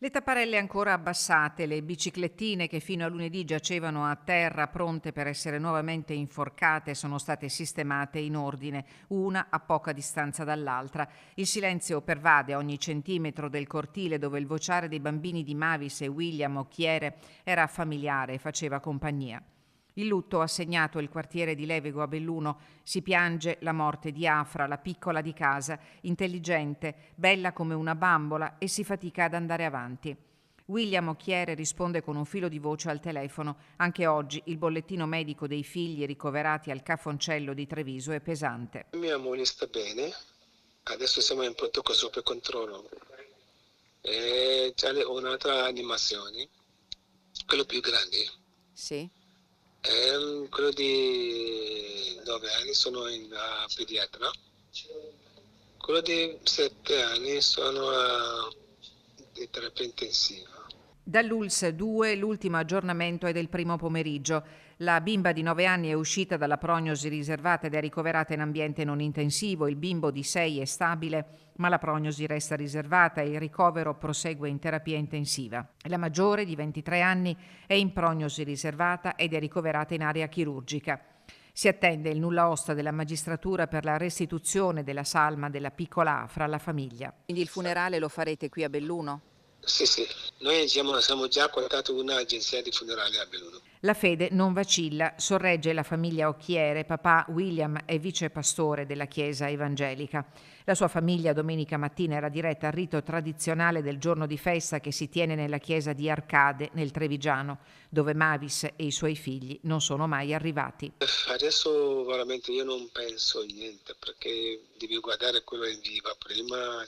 Le tapparelle ancora abbassate, le biciclettine che fino a lunedì giacevano a terra pronte per essere nuovamente inforcate sono state sistemate in ordine, una a poca distanza dall'altra. Il silenzio pervade ogni centimetro del cortile dove il vociare dei bambini di Mavis e William Occhiere era familiare e faceva compagnia. Il lutto ha segnato il quartiere di Levego a Belluno. Si piange la morte di Afra, la piccola di casa, intelligente, bella come una bambola e si fatica ad andare avanti. William Occhiere risponde con un filo di voce al telefono. Anche oggi il bollettino medico dei figli ricoverati al Cafoncello di Treviso è pesante. Mia moglie sta bene, adesso siamo in pronto sopra controllo. E c'è un'altra animazione, quello più grande. Sì. Quello di 9 anni sono in pediatra, quello di 7 anni sono in terapia intensiva. Dall'ULSS 2 l'ultimo aggiornamento è del primo pomeriggio. La bimba di 9 anni è uscita dalla prognosi riservata ed è ricoverata in ambiente non intensivo. Il bimbo di 6 è stabile, ma la prognosi resta riservata e il ricovero prosegue in terapia intensiva. La maggiore, di 23 anni, è in prognosi riservata ed è ricoverata in area chirurgica. Si attende il nulla osta della magistratura per la restituzione della salma della piccola Afra alla famiglia. Quindi il funerale lo farete qui a Belluno? Sì, sì, noi siamo già contattato un'agenzia di funerali a Belluno. La fede non vacilla, sorregge la famiglia Occhiere. Papà William è vicepastore della Chiesa evangelica. La sua famiglia domenica mattina era diretta al rito tradizionale del giorno di festa che si tiene nella chiesa di Arcade, nel Trevigiano, dove Mavis e i suoi figli non sono mai arrivati. Adesso veramente io non penso a niente perché devi guardare quello in viva prima.